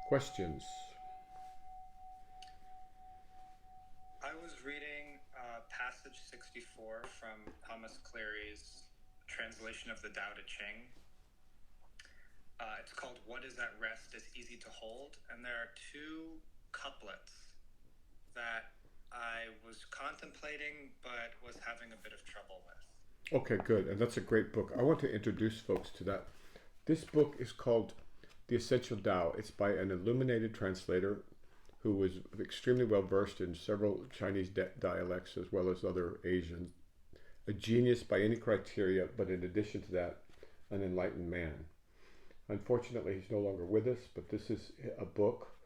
Questions? I was reading passage 64 from Thomas Cleary's translation of the Tao Te Ching. It's called "What is at rest is easy to hold," and there are two couplets that I was contemplating but was having a bit of trouble with. Okay, good. And that's a great book. I want to introduce folks to that. This book is called The Essential Tao. It's by an illuminated translator who was extremely well versed in several Chinese dialects as well as other Asian. A genius by any criteria, but in addition to that, an enlightened man. Unfortunately, he's no longer with us, but this is a book.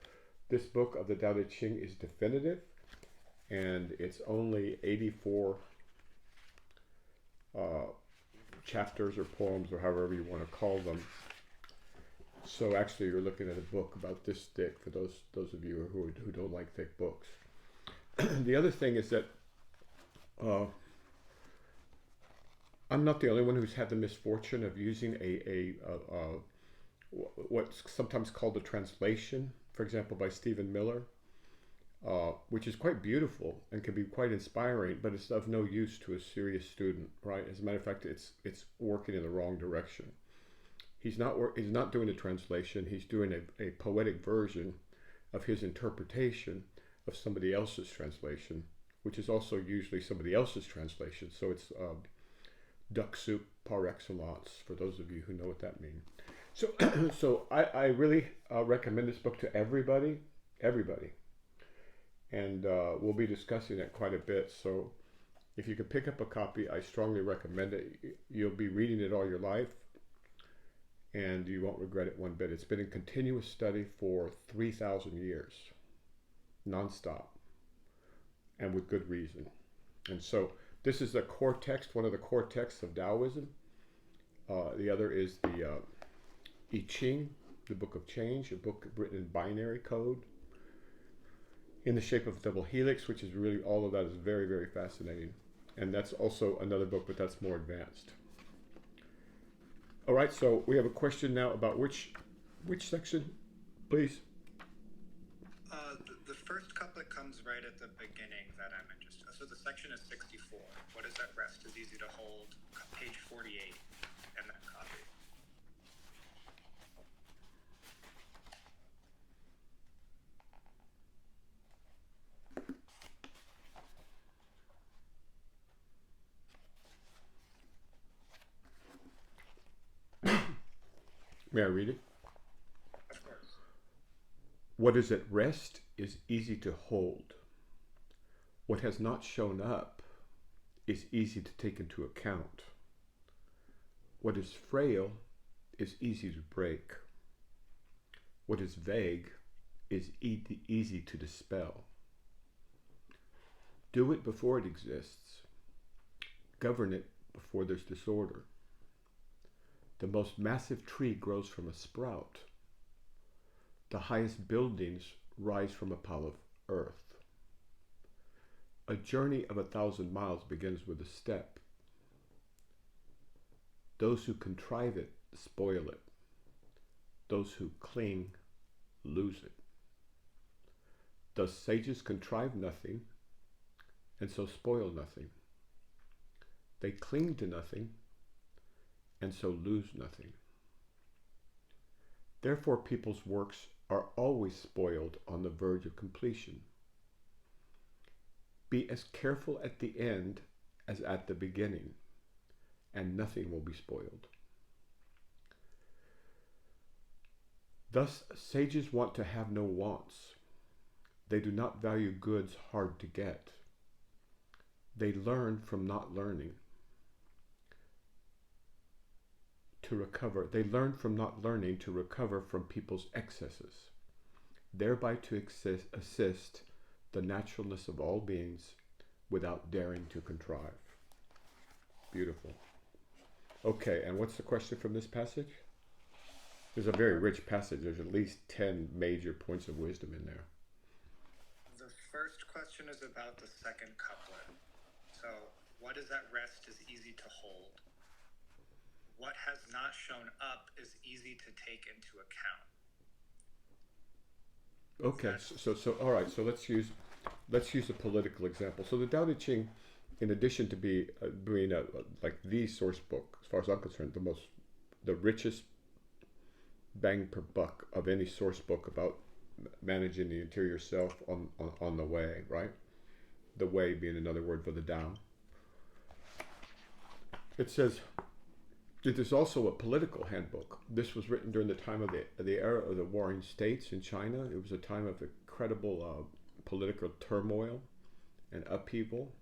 This book of the Tao Te Ching is definitive, and it's only 84 chapters or poems or however you want to call them. So actually, you're looking at a book about this thick for those of you who don't like thick books. The other thing is that I'm not the only one who's had the misfortune of using what's sometimes called a translation, for example, by Stephen Miller, which is quite beautiful and can be quite inspiring, but it's of no use to a serious student, right? As a matter of fact, it's working in the wrong direction. He's not doing a translation. He's doing a poetic version of his interpretation of somebody else's translation, which is also usually somebody else's translation. So it's duck soup par excellence, for those of you who know what that means. So, so I really recommend this book to everybody, and we'll be discussing it quite a bit. So, if you could pick up a copy, I strongly recommend it. You'll be reading it all your life, and you won't regret it one bit. It's been in continuous study for 3,000 years, nonstop, and with good reason. And so, this is the core text, one of the core texts of Taoism. The other is the I Ching, the Book of Change, a book written in binary code in the shape of a double helix, which is really, all of that is very, very fascinating. And that's also another book, but that's more advanced. All right, so we have a question now about which section, please? The first couplet comes right at the beginning that I'm interested in. So the section is 64. What is at rest is easy to hold. Page 48 in that copy. May I read it? Of course. What is at rest is easy to hold. What has not shown up is easy to take into account. What is frail is easy to break. What is vague is easy to dispel. Do it before it exists. Govern it before there's disorder. The most massive tree grows from a sprout. The highest buildings rise from a pile of earth. A journey of 1,000 miles begins with a step. Those who contrive it spoil it. Those who cling lose it. Thus sages contrive nothing and so spoil nothing. They cling to nothing and so lose nothing. Therefore, people's works are always spoiled on the verge of completion. Be as careful at the end as at the beginning, and nothing will be spoiled. Thus, sages want to have no wants. They do not value goods hard to get. They learn from not learning. They learn from not learning to recover from people's excesses, thereby to assist the naturalness of all beings without daring to contrive. Beautiful. Okay, and what's the question from this passage? There's a very rich passage. There's at least 10 major points of wisdom in there. The first question is about the second couplet. So, what is at rest is easy to hold. What has not shown up is easy to take into account. Okay, so all right. So let's use a political example. So the Tao Te Ching, in addition to being like the source book, as far as I'm concerned, the richest bang per buck of any source book about managing the interior self on the way, right? The way being another word for the Tao. It says it is also a political handbook. This was written during the time of the era of the Warring States in China. It was a time of incredible political turmoil and upheaval.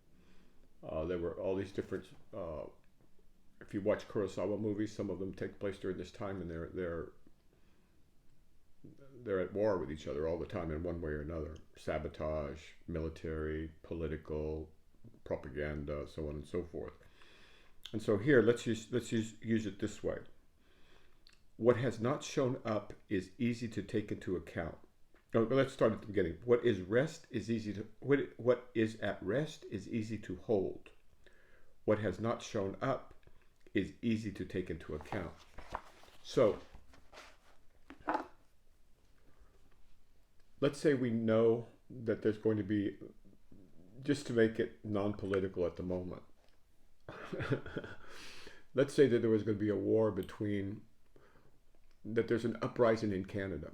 There were all these different. If you watch Kurosawa movies, some of them take place during this time, and they're at war with each other all the time in one way or another. Sabotage, military, political, propaganda, so on and so forth. And so here, let's use it this way. What has not shown up is easy to take into account. Oh, let's start at the beginning. What is at rest is easy to hold. What has not shown up is easy to take into account. So let's say we know that there's going to be, just to make it non-political at the moment, let's say that there was going to be a war that there's an uprising in Canada,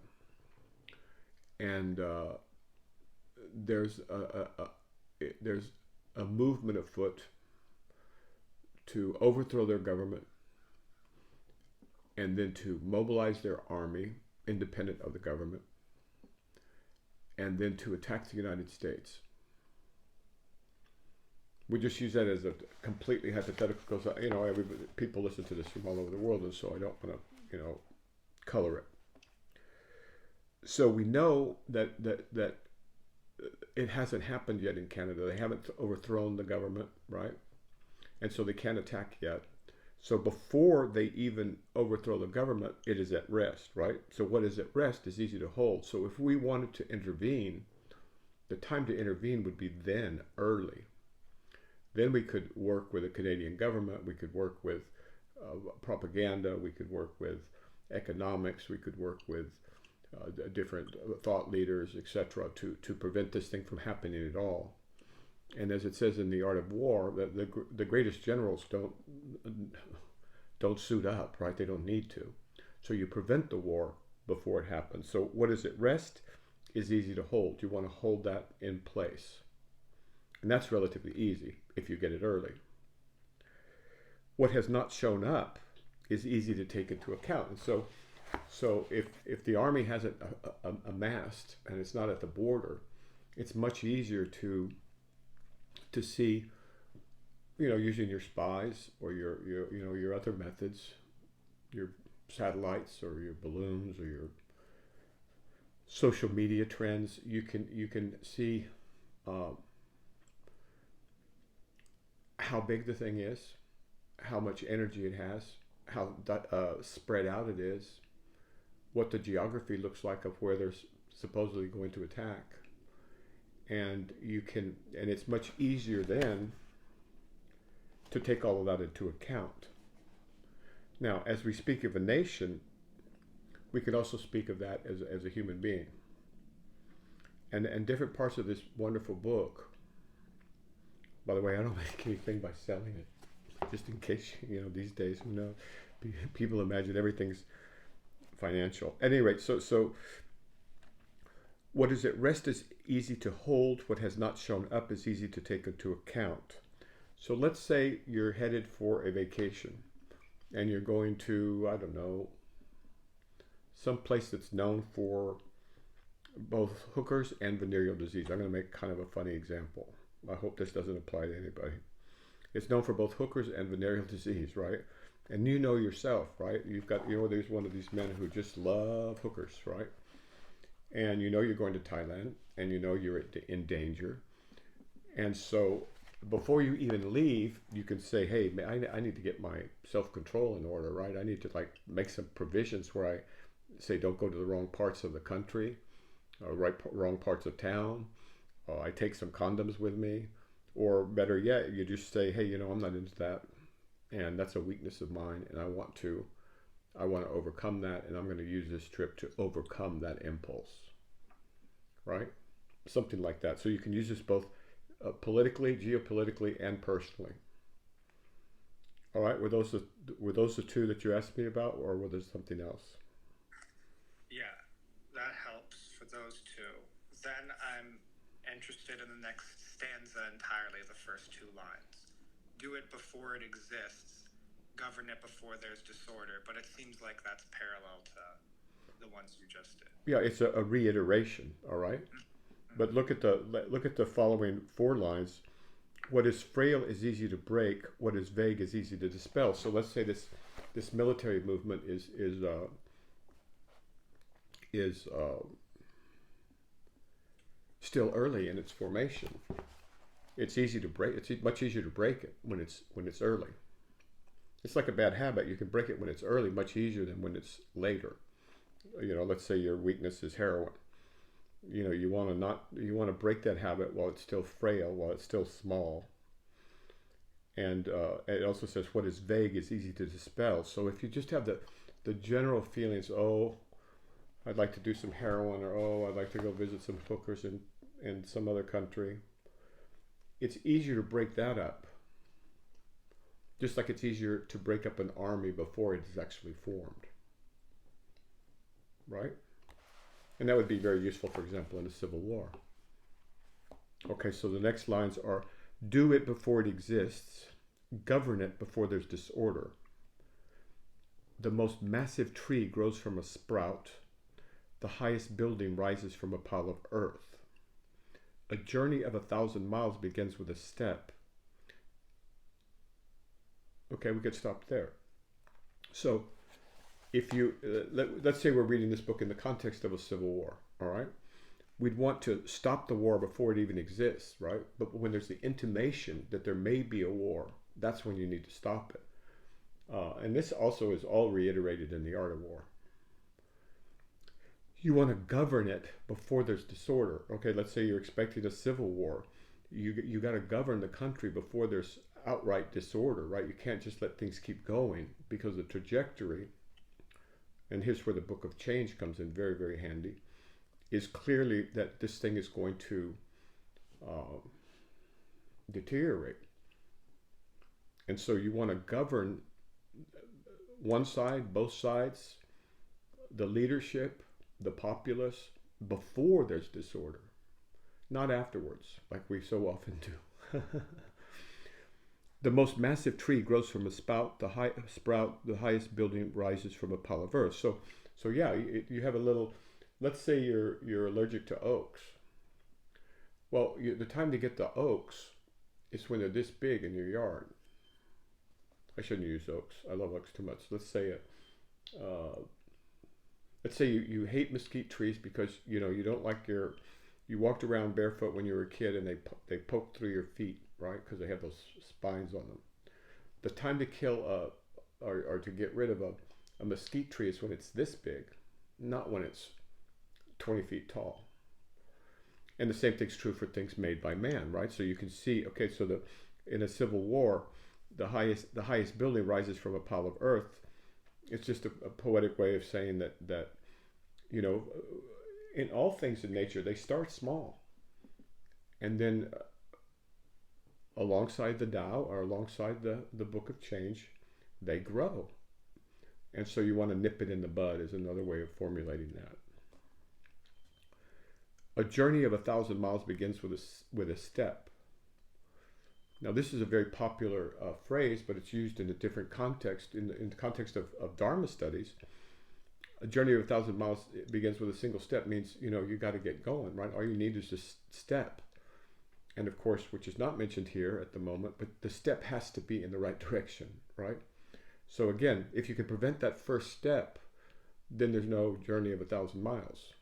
and there's a movement afoot to overthrow their government and then to mobilize their army independent of the government and then to attack the United States. We just use that as a completely hypothetical because people listen to this from all over the world, and so I don't want to color it. So we know that it hasn't happened yet in Canada. They haven't overthrown the government, right? And so they can't attack yet. So before they even overthrow the government, it is at rest, right? So what is at rest is easy to hold. So if we wanted to intervene, the time to intervene would be then, early. Then we could work with the Canadian government, we could work with propaganda, we could work with economics, we could work with different thought leaders, etc., to prevent this thing from happening at all. And as it says in The Art of War, the greatest generals don't suit up, right? They don't need to. So you prevent the war before it happens. So what is at rest is easy to hold. You want to hold that in place. And that's relatively easy if you get it early. What has not shown up is easy to take into account. And so if the army hasn't amassed and it's not at the border, it's much easier to see, using your spies or your other methods, your satellites or your balloons or your social media trends, you can see how big the thing is, how much energy it has, how spread out it is, what the geography looks like of where they're supposedly going to attack. And it's much easier then to take all of that into account. Now, as we speak of a nation, we could also speak of that as a human being. And different parts of this wonderful book, by the way, I don't make anything by selling it, just in case, these days, who knows, people imagine everything's financial. At any rate, so what is at rest is easy to hold. What has not shown up is easy to take into account. So let's say you're headed for a vacation and you're going to, I don't know, some place that's known for both hookers and venereal disease. I'm going to make kind of a funny example. I hope this doesn't apply to anybody. It's known for both hookers and venereal disease, right? And you know yourself, right? You've got, there's one of these men who just love hookers, right? And you're going to Thailand, and you're in danger. And so before you even leave, you can say, hey, I need to get my self-control in order, right? I need to make some provisions where I say don't go to the wrong parts of the country, wrong parts of town. I take some condoms with me. Or better yet, you just say, hey, I'm not into that. And that's a weakness of mine, and I want to overcome that, and I'm going to use this trip to overcome that impulse. right? Something like that. So you can use this both politically, geopolitically, and personally. All right, were those the two that you asked me about, or were there something else? Yeah, that helps for those two. Then I'm interested in the next stanza entirely, the first two lines. Do it before it exists, govern it before there's disorder, but it seems like that's parallel to the ones you just did. Yeah, it's a reiteration. All right, but look at the following four lines. What is frail is easy to break. What is vague is easy to dispel. So let's say this military movement is still early in its formation. It's easy to break. It's much easier to break it when it's early. It's like a bad habit. You can break it when it's early much easier than when it's later. Let's say your weakness is heroin. You want to break that habit while it's still frail, while it's still small. And it also says what is vague is easy to dispel. So if you just have the general feelings, oh, I'd like to do some heroin, or oh, I'd like to go visit some hookers in some other country, it's easier to break that up. Just like it's easier to break up an army before it is actually formed. Right? And that would be very useful, for example, in a civil war. Okay, so the next lines are, do it before it exists, govern it before there's disorder. The most massive tree grows from a sprout, the highest building rises from a pile of earth. A journey of 1,000 miles begins with a step. Okay, we could stop there. So, if you let's say we're reading this book in the context of a civil war, all right? We'd want to stop the war before it even exists, right? But when there's the intimation that there may be a war, that's when you need to stop it. And this also is all reiterated in The Art of War. You want to govern it before there's disorder. Okay, let's say you're expecting a civil war. You got to govern the country before there's outright disorder, right? You can't just let things keep going, because the trajectory, and here's where the Book of Change comes in very, very handy, is clearly that this thing is going to deteriorate. And so you want to govern one side, both sides, the leadership, the populace, before there's disorder, not afterwards, like we so often do. The most massive tree grows from a spout. The highest building rises from a pile of earth. So yeah, you have a little. Let's say you're allergic to oaks. Well, the time to get the oaks is when they're this big in your yard. I shouldn't use oaks. I love oaks too much. Let's say you hate mesquite trees because you don't like you walked around barefoot when you were a kid and they poked through your feet, right? Because they have those spines on them. The time to kill or to get rid of a mesquite tree is when it's this big, not when it's 20 feet tall. And the same thing's true for things made by man, right? So you can see, okay, so in a civil war, the highest building rises from a pile of earth. It's just a poetic way of saying that in all things in nature, they start small, and then alongside the Tao, or alongside the Book of Change, they grow. And so you want to nip it in the bud is another way of formulating that. A journey of 1,000 miles begins with a step. Now, this is a very popular phrase, but it's used in a different context. In the context of Dharma studies, a journey of 1,000 miles begins with a single step means, you got to get going, right? All you need is just step. And of course, which is not mentioned here at the moment, but the step has to be in the right direction, right? So again, if you can prevent that first step, then there's no journey of 1,000 miles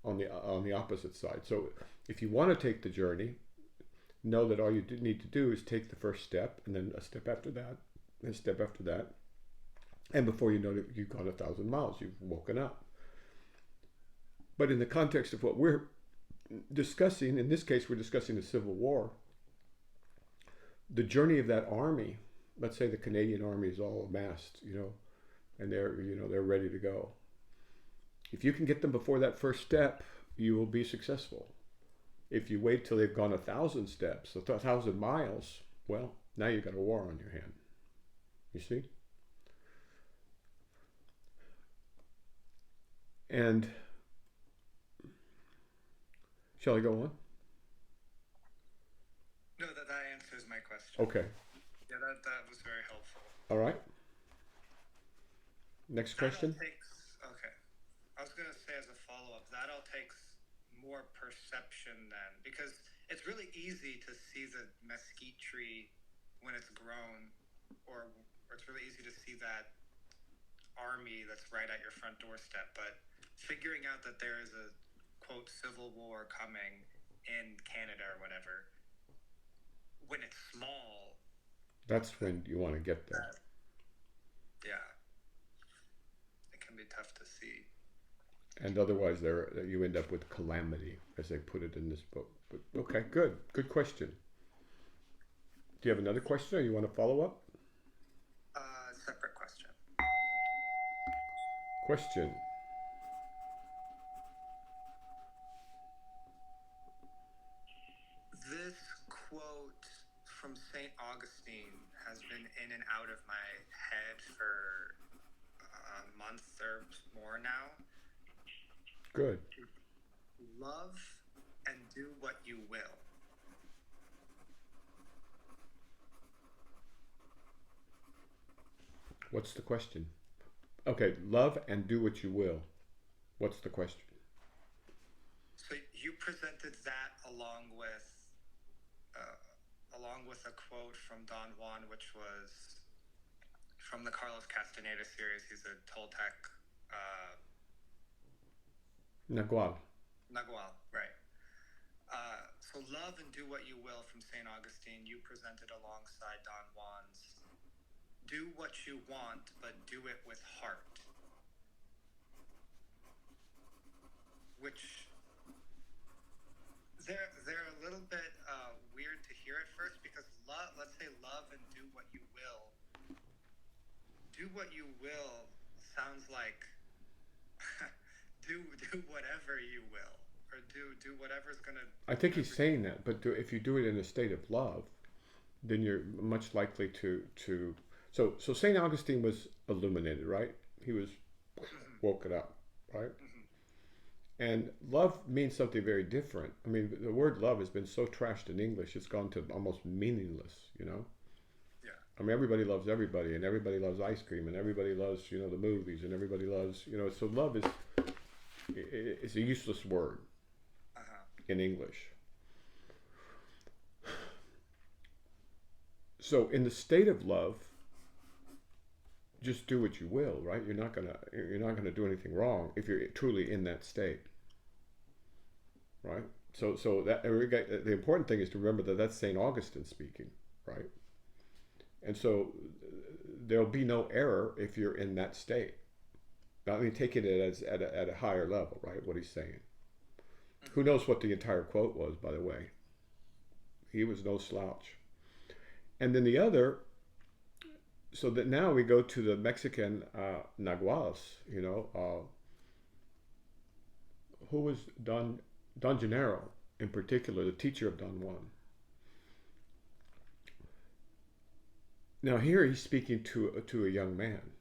on the opposite side. So if you want to take the journey, know that all you need to do is take the first step, and then a step after that, and a step after that. And before you know it, you've gone 1,000 miles, you've woken up. But in the context of what we're discussing, in this case, we're discussing the Civil War, the journey of that army, let's say the Canadian army is all amassed, and they're ready to go. If you can get them before that first step, you will be successful. If you wait till they've gone 1,000 steps, 1,000 miles, well, now you've got a war on your hand. You see? And shall I go on? No, that answers my question. Okay. Yeah, that was very helpful. All right. Next question. Okay. I was going to say as a follow-up, that all takes more perception then, because it's really easy to see the mesquite tree when it's grown, or it's really easy to see that army that's right at your front doorstep. But figuring out that there is a, quote, civil war coming in Canada or whatever, when it's small, that's when you want to get there. Yeah. It can be tough to see. And otherwise, you end up with calamity, as they put it in this book. But okay, good question. Do you have another question, or you want to follow up? Separate question. Question. This quote from St. Augustine has been in and out of my head for a month or more now. Good. Love and do what you will. What's the question? Okay, love and do what you will. What's the question? So you presented that along with a quote from Don Juan, which was from the Carlos Castaneda series. He's a Toltec. Nagual, right. So love and do what you will from St. Augustine, you presented alongside Don Juan's do what you want, but do it with heart. Which they're a little bit weird to hear at first, because let's say love and do what you will. Do what you will sounds like do whatever you will, or do whatever's gonna. I think he's saying that, but if you do it in a state of love, then you're much likely to. So St. Augustine was illuminated, right? He was woken up, right? And love means something very different. I mean, the word love has been so trashed in English, it's gone to almost meaningless, you know? Yeah. I mean, everybody loves everybody, and everybody loves ice cream, and everybody loves, the movies, and everybody loves, so love is a useless word in English. So in the state of love, just do what you will, right? You're not gonna do anything wrong if you're truly in that state, right? So that the important thing is to remember that that's St. Augustine speaking, right? And so there'll be no error if you're in that state. Now, I mean, taking it as at a higher level, right? What he's saying. Who knows what the entire quote was, by the way? He was no slouch. And then the other. So that now we go to the Mexican Naguals, who was Don Gennaro in particular, the teacher of Don Juan. Now here he's speaking to a young man,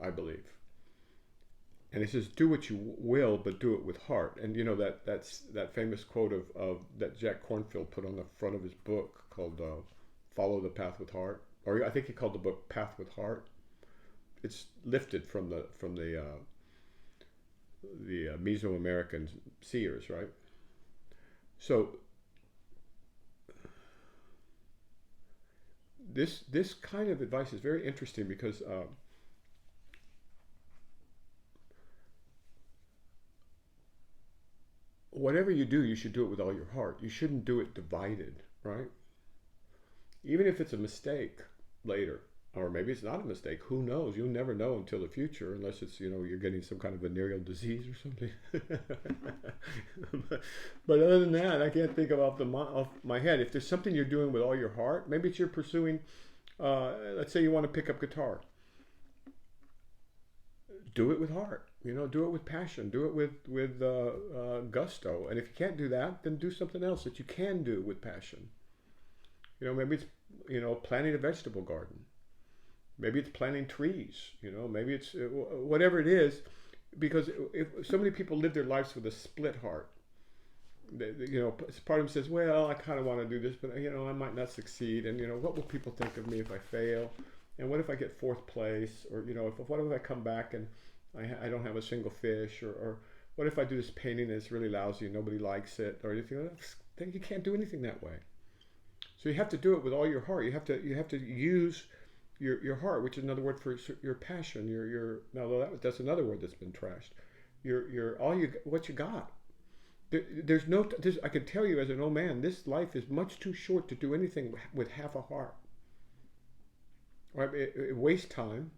I believe, and he says, "Do what you will, but do it with heart." And that's that famous quote of that Jack Kornfield put on the front of his book called "Follow the Path with Heart." Or I think he called the book "Path with Heart." It's lifted from the Mesoamerican seers, right? So this kind of advice is very interesting because whatever you do, you should do it with all your heart. You shouldn't do it divided, right? Even if it's a mistake later, or maybe it's not a mistake, who knows? You'll never know until the future, unless it's, you're getting some kind of venereal disease or something. But other than that, I can't think off my head. If there's something you're doing with all your heart, maybe it's you're pursuing, let's say you want to pick up guitar. do it with heart. Do it with passion. Do it with gusto. And if you can't do that, then do something else that you can do with passion. Maybe it's planting a vegetable garden. Maybe it's planting trees. Maybe it's whatever it is, because if so many people live their lives with a split heart. Part of them says, well, I kind of want to do this, but I might not succeed, and what will people think of me if I fail, and what if I get fourth place, or what if I come back and I don't have a single fish, or what if I do this painting and it's really lousy and nobody likes it, or anything. Then you can't do anything that way. So you have to do it with all your heart. You have to use your heart, which is another word for your passion. That's another word that's been trashed. What you got. I can tell you as an old man, this life is much too short to do anything with half a heart. Right? It wastes time.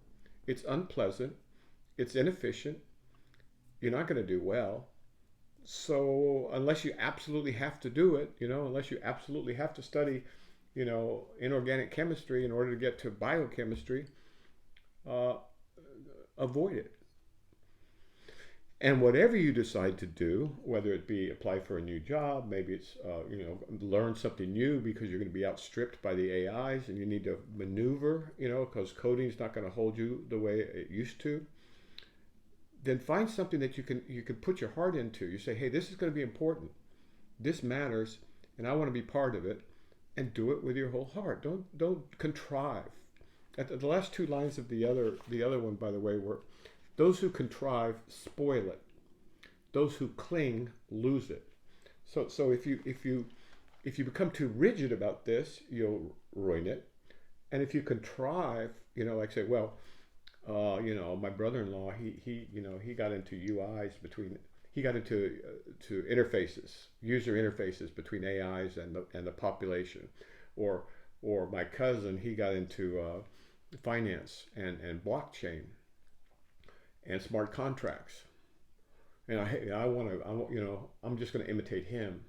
It's unpleasant. It's inefficient. You're not going to do well. So unless you absolutely have to do it, unless you absolutely have to study, inorganic chemistry in order to get to biochemistry, avoid it. And whatever you decide to do, whether it be apply for a new job, maybe it's learn something new because you're going to be outstripped by the AIs and you need to maneuver, because coding is not going to hold you the way it used to. Then find something that you can put your heart into. You say, hey, this is going to be important. This matters, and I want to be part of it, and do it with your whole heart. Don't contrive. The last two lines of the other one, by the way, were, those who contrive spoil it. Those who cling lose it. So if you become too rigid about this, you'll ruin it. And if you contrive, like say, well, my brother-in-law, he got into he got into interfaces, user interfaces between AIs and the population, or my cousin, he got into finance and blockchain and smart contracts, and I'm just going to imitate him.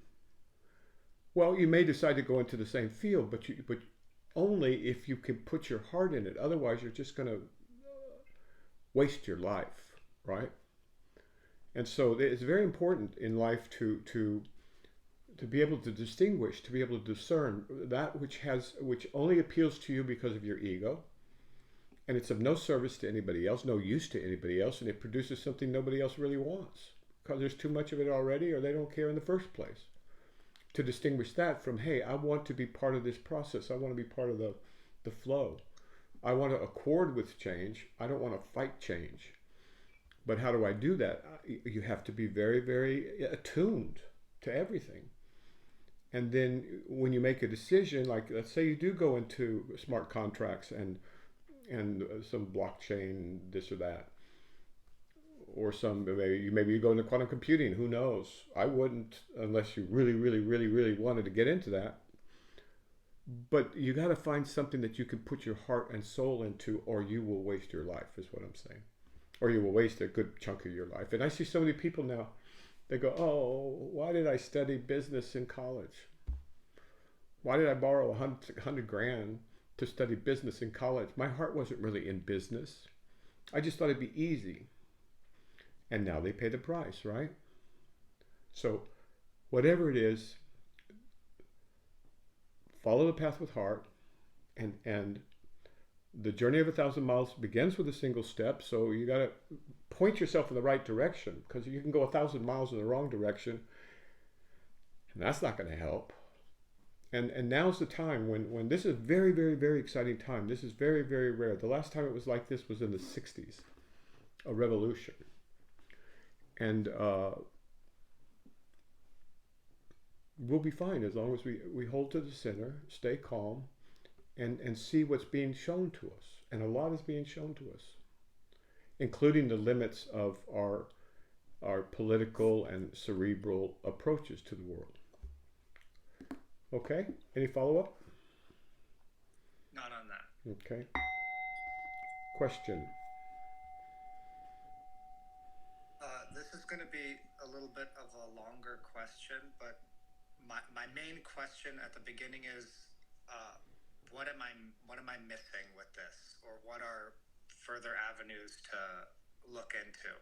Well, you may decide to go into the same field, but only if you can put your heart in it. Otherwise, you're just going to waste your life, right? And so it's very important in life to be able to distinguish, to be able to discern that which only appeals to you because of your ego, and it's of no service to anybody else, no use to anybody else, and it produces something nobody else really wants because there's too much of it already, or they don't care in the first place. To distinguish that from, hey, I want to be part of this process. I want to be part of the flow. I want to accord with change. I don't want to fight change. But how do I do that? You have to be very, very attuned to everything. And then when you make a decision, like let's say you do go into smart contracts and some blockchain, this or that, or maybe you go into quantum computing. Who knows? I wouldn't unless you really, really, really, really wanted to get into that. But you got to find something that you can put your heart and soul into, or you will waste your life, is what I'm saying. Or you will waste a good chunk of your life. And I see so many people now, they go, oh, why did I study business in college? Why did I borrow $100,000 to study business in college? My heart wasn't really in business. I just thought it'd be easy. And now they pay the price, right? So whatever it is, follow the path with heart, and the journey of 1,000 miles begins with a single step. So you got to point yourself in the right direction, because you can go 1,000 miles in the wrong direction, and that's not going to help. And now's the time when this is very, very, very exciting time. This is very, very rare. The last time it was like this was in the 60s, a revolution. And we'll be fine as long as we hold to the center, stay calm, and see what's being shown to us. And a lot is being shown to us, including the limits of our political and cerebral approaches to the world. Okay, any follow-up? Not on that. Okay. Question. This is going to be a little bit of a longer question, but my main question at the beginning is, what am I missing with this, or what are further avenues to look into.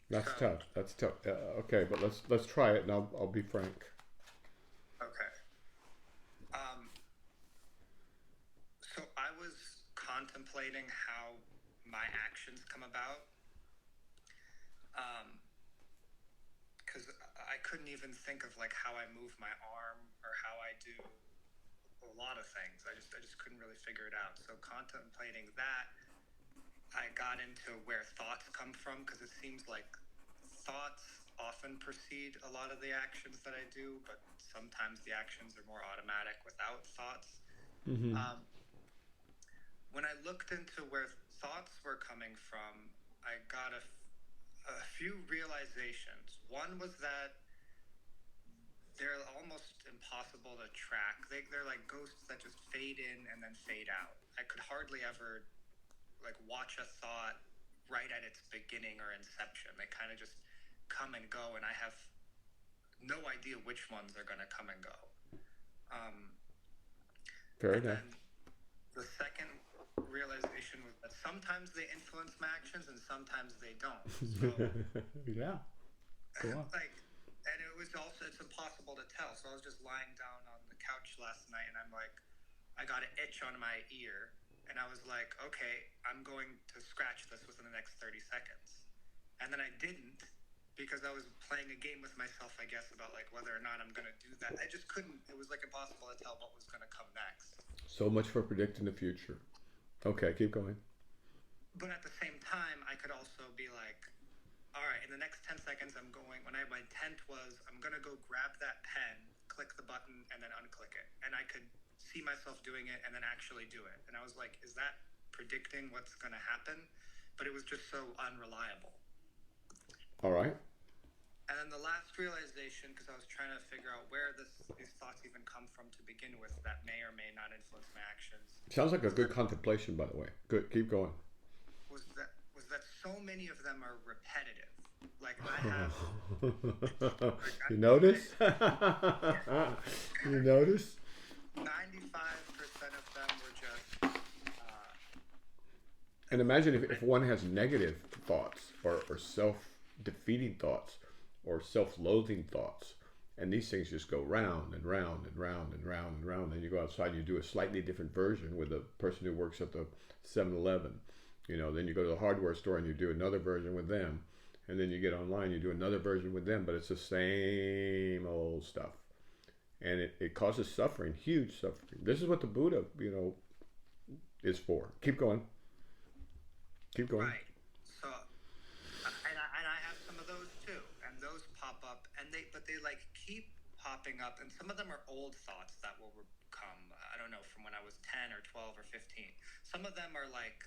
That's So, tough. That's tough. Okay, but let's try it, and I'll be frank. okay. Um, so I was contemplating how my actions come about. Because I couldn't even think of like how I move my arm or how I do a lot of things. I just couldn't really figure it out. So contemplating that, I got into where thoughts come from, because it seems like thoughts often precede a lot of the actions that I do, but sometimes the actions are more automatic without thoughts. Mm-hmm. When I looked into where thoughts were coming from, I got a few realizations. One was that they're almost impossible to track. They're like ghosts that just fade in and then fade out. I could hardly ever like watch a thought right at its beginning or inception. They kind of just come and go, and I have no idea which ones are going to come and go. Fair And enough. then the second realization was that sometimes they influence my actions and sometimes they don't. So, Yeah. Go on. like, and it was also, it's impossible to tell. So I was just lying down on the couch last night, and I'm like, I got an itch on my ear, and I was like, okay, I'm going to scratch this within the next 30 seconds. And then I didn't, because I was playing a game with myself, I guess, about like whether or not I'm going to do that. I just couldn't, it was like impossible to tell what was going to come next. So much for predicting the future. Okay, keep going. But at the same time, I could also be like, all right, in the next 10 seconds, I'm going, my intent was, I'm going to go grab that pen, click the button, and then unclick it. And I could see myself doing it and then actually do it. And I was like, is that predicting what's going to happen? But it was just so unreliable. All right. And then the last realization, because I was trying to figure out where these thoughts even come from to begin with, that may or may not influence my actions. Sounds like a good contemplation, by the way. Good. Keep going. Was that so many of them are repetitive. Like I have. You notice? You notice? 95% of them were just. And imagine if one has negative thoughts or self-defeating thoughts or self-loathing thoughts, and these things just go round and round and round and round and round. Then you go outside and you do a slightly different version with the person who works at the 7-Eleven. You know, then you go to the hardware store and you do another version with them. And then you get online, you do another version with them, but it's the same old stuff. And it causes suffering, huge suffering. This is what the Buddha, is for. Keep going. Keep going. Right. So, and I have some of those too, and those pop up, but they like keep popping up, and some of them are old thoughts that will come. I don't know, from when I was 10 or 12 or 15. Some of them are like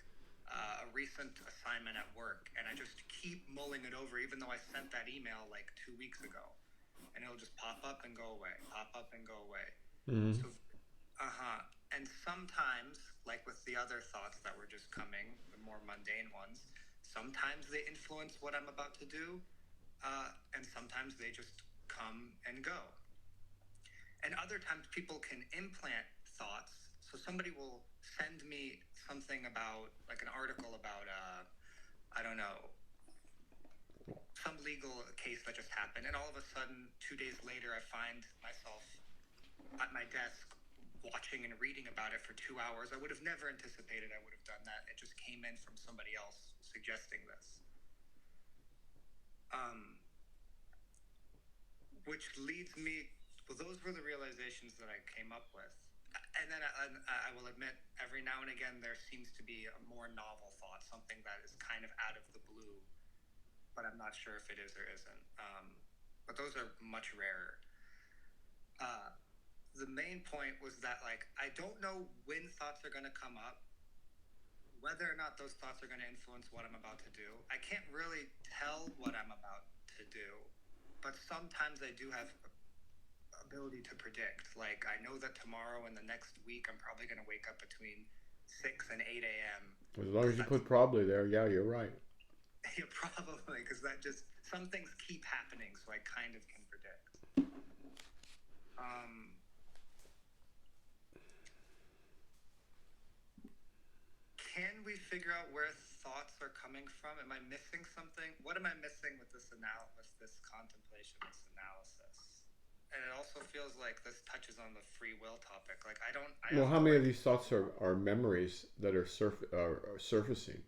a recent assignment at work, and I just keep mulling it over, even though I sent that email like 2 weeks ago, and it'll just pop up and go away, pop up and go away. Mm-hmm. So, and sometimes, like with the other thoughts that were just coming, the more mundane ones, sometimes they influence what I'm about to do, and sometimes they just come and go. And other times people can implant thoughts. So somebody will send me something about, like an article about, I don't know, some legal case that just happened. And all of a sudden, 2 days later, I find myself at my desk watching and reading about it for 2 hours. I would have never anticipated I would have done that. It just came in from somebody else suggesting this. Which leads me, well, those were the realizations that I came up with. And then I will admit, every now and again, there seems to be a more novel thought, something that is kind of out of the blue, but I'm not sure if it is or isn't. But those are much rarer. The main point was that, like, I don't know when thoughts are going to come up, whether or not those thoughts are going to influence what I'm about to do. I can't really tell what I'm about to do, but sometimes I do have ability to predict. Like, I know that tomorrow and the next week I'm probably going to wake up between 6 and 8 a.m. As long as you put probably there, yeah, you're right. Yeah, probably, because that just, some things keep happening, so I kind of can predict. Can we figure out where thoughts are coming from? Am I missing something? What am I missing with this contemplation, this analysis? And it also feels like this touches on the free will topic. Like I Well, have how no many of idea. these thoughts are memories that are surfacing?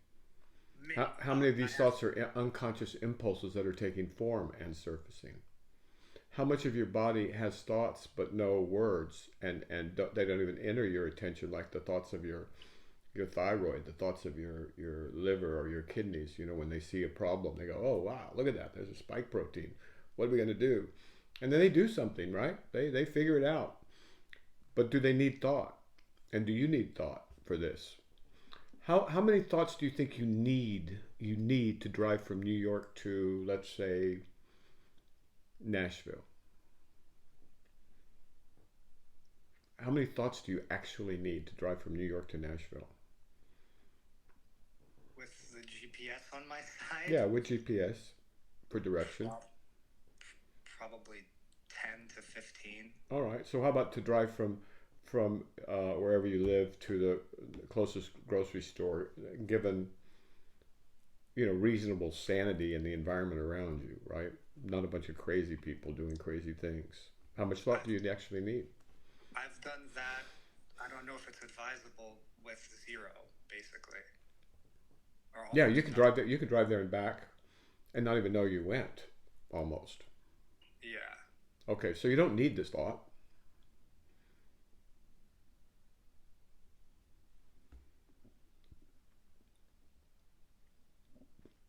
Many. How many of these thoughts are unconscious impulses that are taking form and surfacing? How much of your body has thoughts but no words, and they don't even enter your attention, like the thoughts of your thyroid, the thoughts of your liver or your kidneys. You know, when they see a problem, they go, "Oh wow, look at that! There's a spike protein. What are we going to do?" And then they do something, right? They figure it out. But do they need thought? And do you need thought for this? How many thoughts do you think you need to drive from New York to, let's say, Nashville? How many thoughts do you actually need to drive from New York to Nashville? With the GPS on my side, Yeah, with GPS for direction. probably 10 to 15. All right. So how about to drive from wherever you live to the closest grocery store, given reasonable sanity in the environment around you, right? Not a bunch of crazy people doing crazy things. How much thought do you actually need? I've done that. I don't know if it's advisable with zero, basically. Or Yeah, almost you could none. drive there. You could drive there and back, and not even know you went. Almost. Yeah. Okay, so you don't need this thought.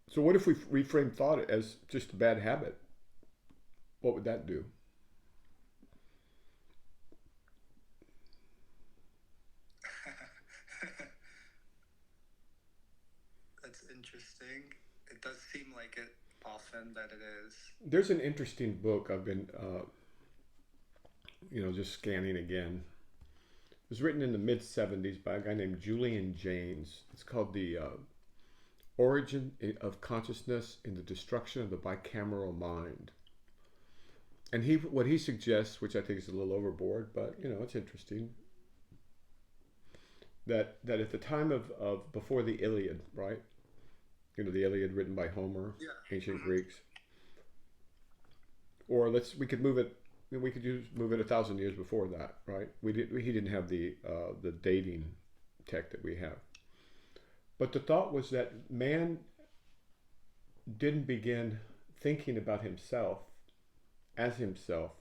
So what if we reframe thought as just a bad habit? What would that do? That's interesting. It does seem like it often that it is. There's an interesting book I've been, just scanning again. It was written in the mid '70s by a guy named Julian Jaynes. It's called The Origin of Consciousness in the Destruction of the Bicameral Mind. And what he suggests, which I think is a little overboard, but it's interesting, that at the time of before the Iliad, right? The Iliad written by Homer, Yeah. ancient Mm-hmm. Greeks. Or we could move it. We could move it 1,000 years before that, right? He didn't have the dating tech that we have. But the thought was that man didn't begin thinking about himself as himself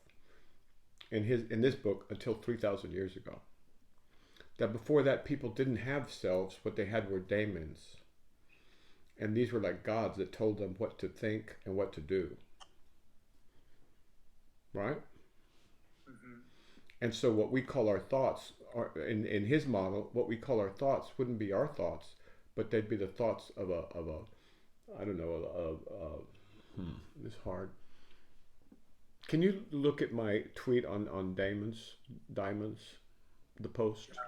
in this book until 3,000 years ago. That before that, people didn't have selves. What they had were daemons, and these were like gods that told them what to think and what to do. Right? Mm-hmm. And so what we call our thoughts, are, in his model, what we call our thoughts wouldn't be our thoughts, but they'd be the thoughts of a I don't know, it's hard. Can you look at my tweet on diamonds, the post, Yeah.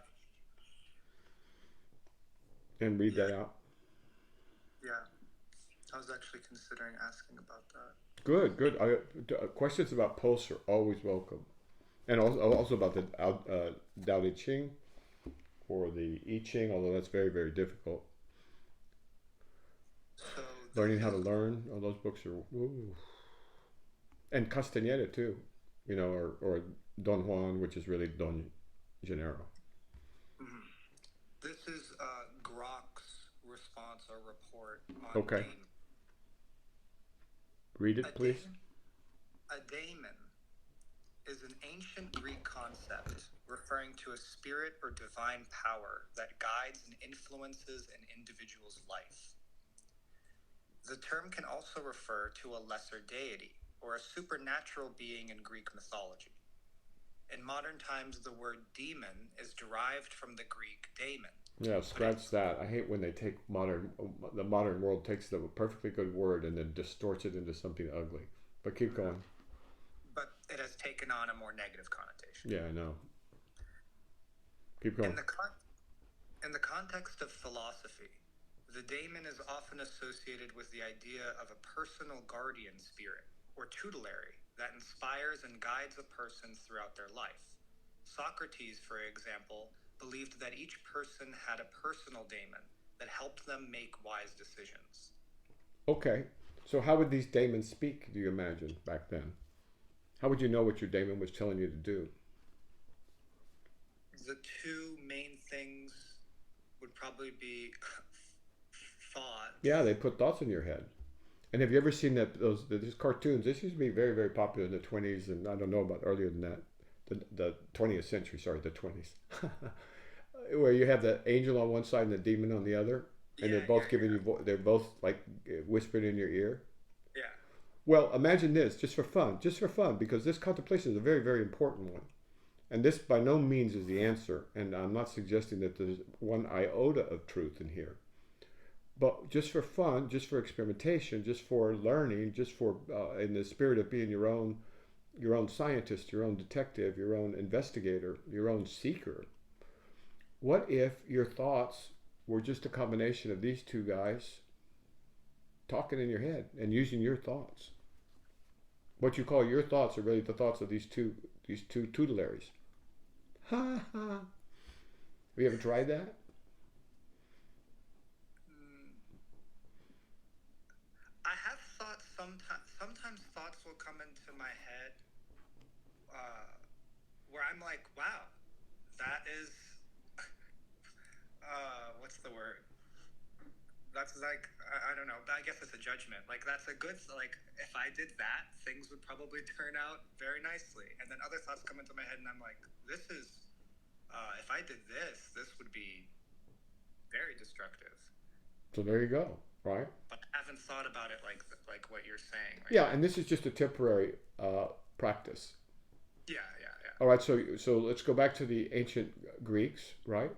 and read Yeah. that out? Yeah. I was actually considering asking about that. Good, good. Questions about posts are always welcome, and also about the Tao Te Ching or the I Ching, although that's very, very difficult. So this Learning how to is. learn. All those books are, ooh. And Castaneda too, or Don Juan, which is really Don Gennaro. Mhm. This is Grok's response or report on Okay, daemon. read A it, please. daemon, a daemon is an ancient Greek concept referring to a spirit or divine power that guides and influences an individual's life. The term can also refer to a lesser deity or a supernatural being in Greek mythology. In modern times, the word demon is derived from the Greek daemon, Yeah, but it scratch that. I hate when they take the modern world takes the perfectly good word and then distorts it into something ugly. But keep going. has taken on a more negative connotation. Yeah, I know. Keep In going. the in the context of philosophy, the daemon is often associated with the idea of a personal guardian spirit or tutelary that inspires and guides a person throughout their life. Socrates, for example, believed that each person had a personal daemon that helped them make wise decisions. Okay. So how would these daemons speak, do you imagine, back then? How would you know what your daemon was telling you to do? The two main things would probably be thought. Yeah, they put thoughts in your head. And have you ever seen these cartoons? This used to be very, very popular in the 20s, and I don't know about earlier than that. The 20th century, sorry, the 20s. Where you have the angel on one side and the demon on the other, and they're both giving you, they're both like whispered in your ear. Yeah. Well, imagine this, just for fun, because this contemplation is a very, very important one. And this by no means is the answer, and I'm not suggesting that there's one iota of truth in here. But just for fun, just for experimentation, just for learning, just for in the spirit of being your own scientist, your own detective, your own investigator, your own seeker. What if your thoughts were just a combination of these two guys talking in your head and using your thoughts? What you call your thoughts are really the thoughts of these two tutelaries. Ha ha. Have you ever tried that? I have thoughts sometimes thoughts will come into my head where I'm like, wow, that is what's the word? That's like, I don't know, I guess it's a judgment. Like, that's a good, like, if I did that, things would probably turn out very nicely. And then other thoughts come into my head and I'm like, this is, if I did this, this would be very destructive. So there you go, right? But I haven't thought about it like what you're saying. Right Yeah, now. and this is just a temporary practice. Yeah. All right, so let's go back to the ancient Greeks, right?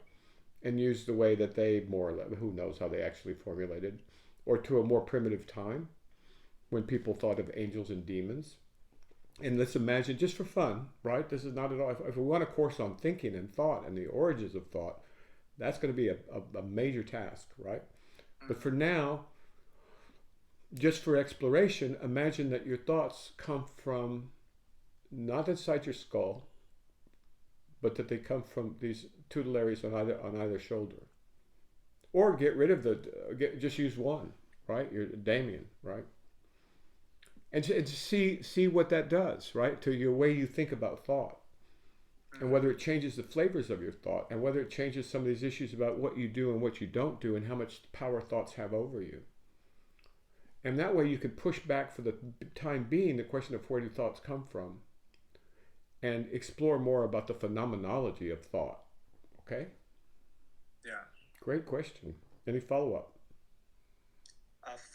And use the way that they more or less, who knows how they actually formulated, or to a more primitive time when people thought of angels and demons. And let's imagine, just for fun, right? This is not at all, if we want a course on thinking and thought and the origins of thought, that's going to be a major task, right? But for now, just for exploration, imagine that your thoughts come from not inside your skull, but that they come from these tutelaries on either shoulder. Or get rid of just use one, right? Your daemon, right? And see what that does, right? To your way you think about thought. And whether it changes the flavors of your thought, and whether it changes some of these issues about what you do and what you don't do, and how much power thoughts have over you. And that way you could push back for the time being the question of where do thoughts come from, and explore more about the phenomenology of thought. Okay? Yeah. Great question. Any follow-up?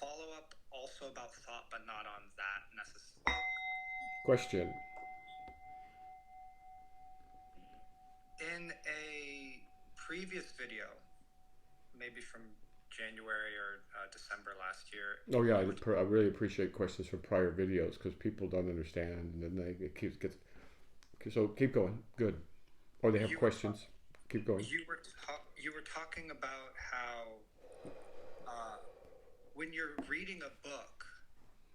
Follow-up also about thought, but not on that necessarily. Question. In a previous video, maybe from January or December last year. Oh yeah, I really appreciate questions from prior videos because people don't understand, and then it gets. So keep going. Good. Or they have questions. Keep going. You were talking about how when you're reading a book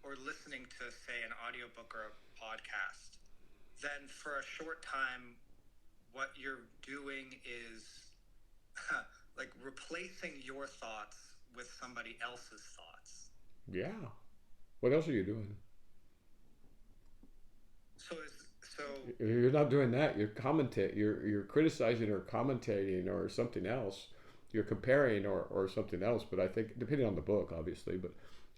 or listening to, say, an audiobook or a podcast, then for a short time, what you're doing is like replacing your thoughts with somebody else's thoughts. Yeah. What else are you doing? So you're not doing that. You're criticizing or commentating or something else. You're comparing or something else. But I think depending on the book, obviously. But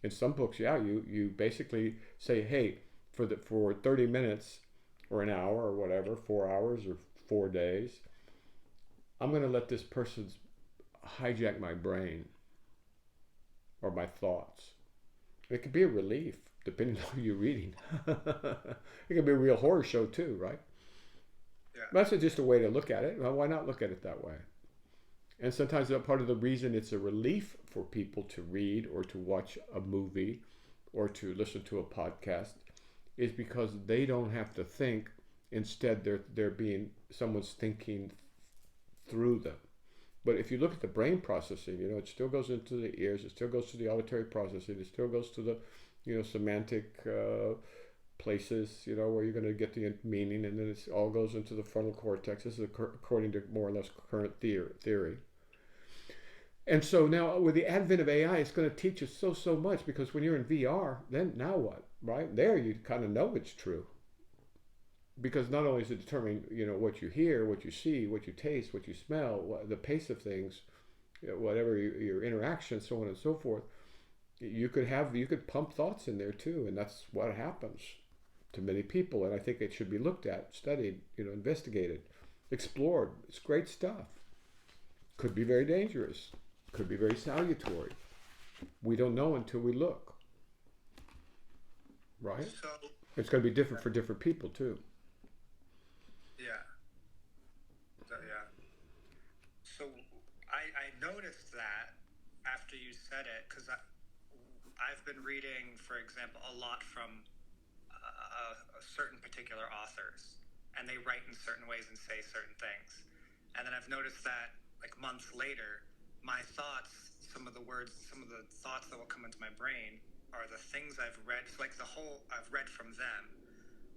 in some books, yeah, you basically say, hey, for 30 minutes or an hour or whatever, 4 hours or 4 days, I'm going to let this person hijack my brain or my thoughts. It could be a relief. Depending on who you're reading. It could be a real horror show too, right? Yeah. That's just a way to look at it. Well, why not look at it that way? And sometimes part of the reason it's a relief for people to read or to watch a movie or to listen to a podcast is because they don't have to think. Instead, someone's thinking through them. But if you look at the brain processing, it still goes into the ears, it still goes to the auditory processing, it still goes to the semantic places, where you're going to get the meaning, and then it all goes into the frontal cortex. This is according to more or less current theory. And so now with the advent of AI, it's going to teach us so much, because when you're in VR, then now what, right? There you kind of know it's true, because not only is it determining, what you hear, what you see, what you taste, what you smell, the pace of things, whatever your interaction, so on and so forth. You could pump thoughts in there too, and that's what happens to many people. And I think it should be looked at, studied, investigated, explored. It's great stuff. Could be very dangerous. Could be very salutary. We don't know until we look. Right? So, It's going to be different for different people too. yeah. Yeah. So I noticed that after you said it, because I've been reading, for example, a lot from certain particular authors, and they write in certain ways and say certain things. And then I've noticed that, like, months later, my thoughts, some of the thoughts that will come into my brain are the things I've read. It's like I've read from them.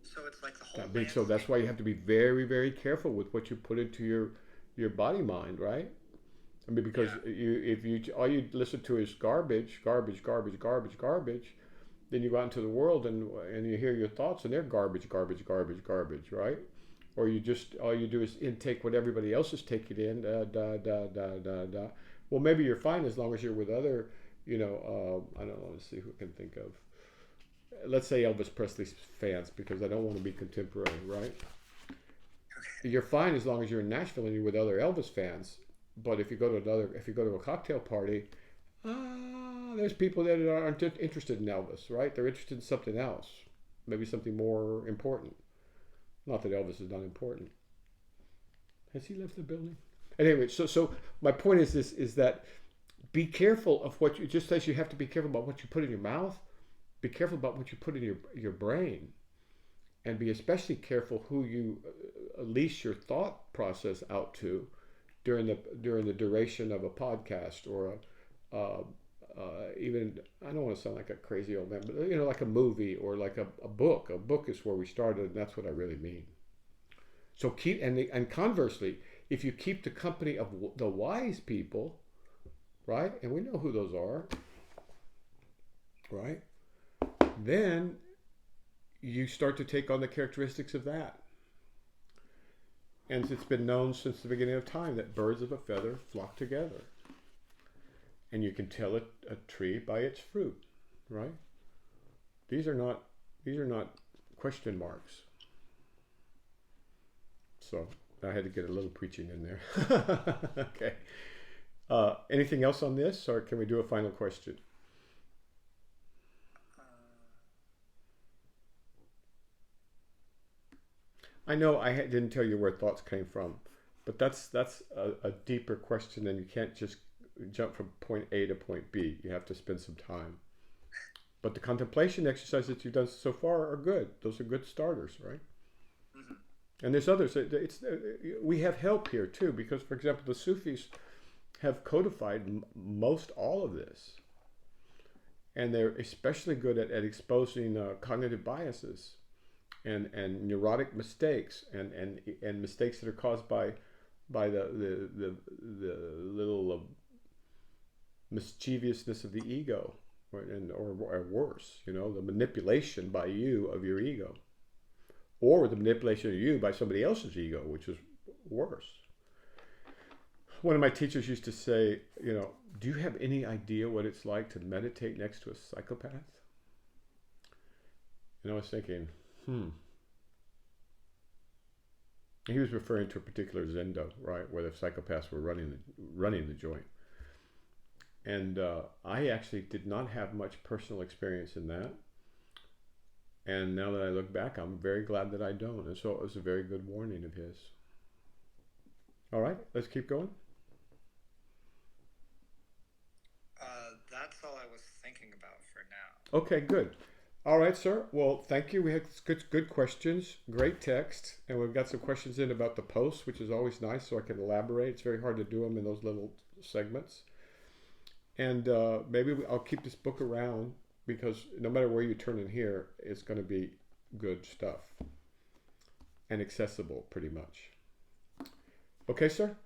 So it's like the whole landscape. So that's why you have to be very, very careful with what you put into your body mind, right? I mean, because if all you listen to is garbage, then you go out into the world and you hear your thoughts, and they're garbage, right? Or all you do is intake what everybody else is taking in. Well, maybe you're fine as long as you're with other, I don't know. Let's see who I can think of. Let's say Elvis Presley's fans, because I don't want to be contemporary, right? You're fine as long as you're in Nashville and you're with other Elvis fans. But if you go to a cocktail party, there's people that aren't interested in Elvis, right? They're interested in something else, maybe something more important. Not that Elvis is not important. Has he left the building? Anyway, so my point is this: is that be careful of what you, just as you have to be careful about what you put in your mouth, be careful about what you put in your brain, and be especially careful who you leash your thought process out to during the duration of a podcast, or even, I don't want to sound like a crazy old man, but like a movie, or like a book. A book is where we started, and that's what I really mean. So keep, and conversely, if you keep the company of the wise people, right, and we know who those are, right, then you start to take on the characteristics of that. And it's been known since the beginning of time that birds of a feather flock together. And you can tell a tree by its fruit, right? These are not question marks. So I had to get a little preaching in there. Okay. Anything else on this, or can we do a final question? I know I didn't tell you where thoughts came from, but that's a deeper question, and you can't just jump from point A to point B. You have to spend some time. But the contemplation exercises that you've done so far are good. Those are good starters, right? Mm-hmm. And there's others. We have help here too, because, for example, the Sufis have codified most all of this, and they're especially good at exposing cognitive biases and neurotic mistakes and mistakes that are caused by the little mischievousness of the ego, or worse, the manipulation by you of your ego, or the manipulation of you by somebody else's ego, which is worse. One of my teachers used to say, do you have any idea what it's like to meditate next to a psychopath? And I was thinking, He was referring to a particular zendo, right, where the psychopaths were running the joint. And I actually did not have much personal experience in that. And now that I look back, I'm very glad that I don't. And so it was a very good warning of his. All right, let's keep going. That's all I was thinking about for now. Okay, good. All right, sir. Well, thank you. We had good questions, great text, and we've got some questions in about the posts, which is always nice, so I can elaborate. It's very hard to do them in those little segments. And maybe I'll keep this book around, because no matter where you turn in here, it's going to be good stuff and accessible pretty much. Okay, sir?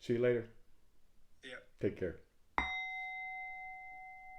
See you later. Yeah. Take care.